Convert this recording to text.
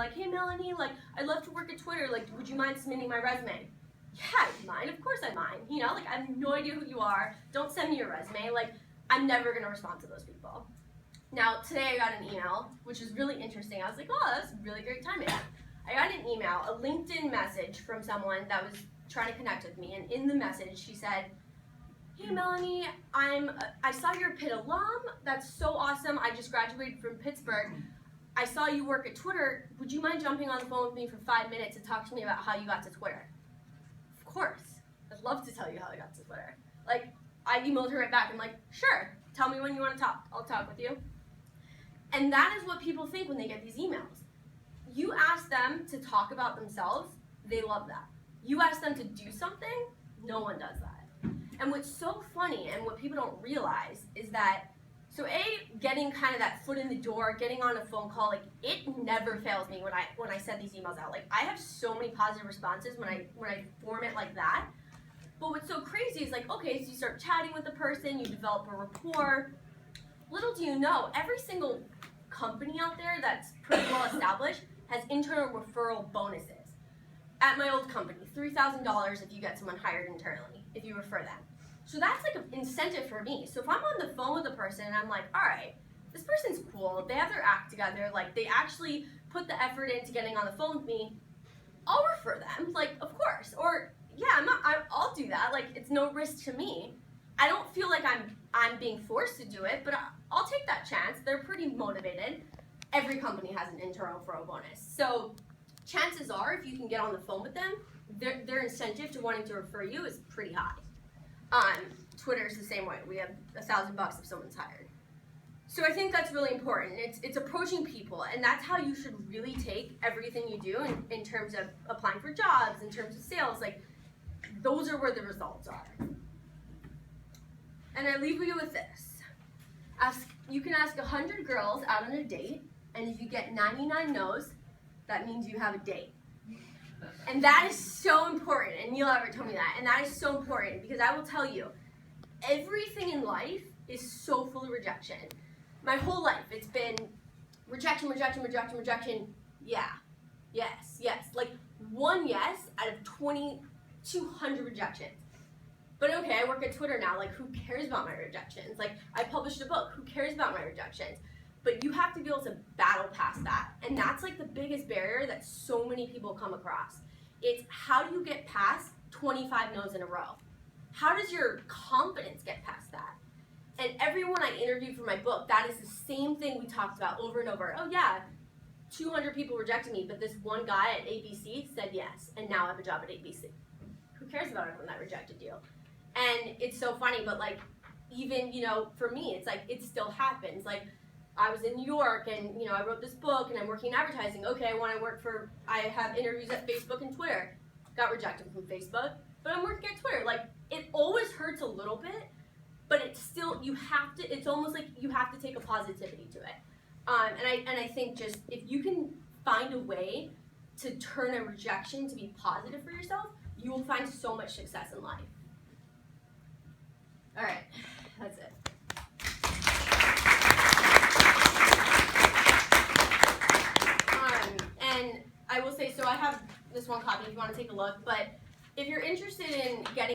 Like, hey Melanie, like, I'd love to work at Twitter, like, would you mind submitting my resume? Yeah, I mind, of course I mind. You know, like, I have no idea who you are, don't send me your resume, like, I'm never gonna respond to those people. Now, today I got an email, which is really interesting. I was like, oh, that's really great timing. I got an email, a LinkedIn message from someone that was trying to connect with me, and in the message she said, hey Melanie, I saw you're a Pitt alum, that's so awesome, I just graduated from Pittsburgh. I saw you work at Twitter, would you mind jumping on the phone with me for 5 minutes to talk to me about how you got to Twitter? Of course, I'd love to tell you how I got to Twitter. Like, I emailed her right back, I'm like, sure, tell me when you want to talk, I'll talk with you. And that is what people think when they get these emails. You ask them to talk about themselves, they love that. You ask them to do something, no one does that. And what's so funny and what people don't realize is that, so getting kind of that foot in the door, getting on a phone call, like it never fails me when I send these emails out. Like I have so many positive responses when I form it like that. But what's so crazy is like, okay, so you start chatting with the person, you develop a rapport. Little do you know, every single company out there that's pretty well established has internal referral bonuses. At my old company, $3,000 if you get someone hired internally, if you refer them. So that's like an incentive for me. So if I'm on the phone with a person and I'm like, all right, this person's cool, they have their act together, like they actually put the effort into getting on the phone with me, I'll refer them, like of course. Or yeah, I'll do that, like it's no risk to me. I don't feel like I'm being forced to do it, but I'll take that chance. They're pretty motivated. Every company has an internal referral bonus. So chances are, if you can get on the phone with them, their incentive to wanting to refer you is pretty high. Twitter's the same way. We have $1,000 if someone's hired. So I think that's really important. It's approaching people, and that's how you should really take everything you do in terms of applying for jobs, in terms of sales. Like, those are where the results are. And I leave you with this. You can ask 100 girls out on a date, and if you get 99 no's, that means you have a date. And that is so important, and Neil ever told me that, and that is so important because I will tell you, everything in life is so full of rejection. My whole life, it's been rejection, rejection, rejection, rejection, yeah, yes, yes. Like one yes out of 200 rejections. But okay, I work at Twitter now, like who cares about my rejections? Like I published a book, who cares about my rejections? But you have to be able to battle past that. And that's like the biggest barrier that so many people come across. It's how do you get past 25 no's in a row? How does your confidence get past that? And everyone I interviewed for my book, that is the same thing we talked about over and over. Oh yeah, 200 people rejected me, but this one guy at ABC said yes, and now I have a job at ABC. Who cares about everyone that rejected you? And it's so funny, but like, even, you know, for me, it's like, it still happens. Like, I was in New York and, you know, I wrote this book and I'm working in advertising. Okay, I have interviews at Facebook and Twitter. Got rejected from Facebook, but I'm working at Twitter. Like, it always hurts a little bit, but it's still, it's almost like you have to take a positivity to it. And I think just, if you can find a way to turn a rejection to be positive for yourself, you will find so much success in life. All right, that's it. And I will say, so I have this one copy if you want to take a look, but if you're interested in getting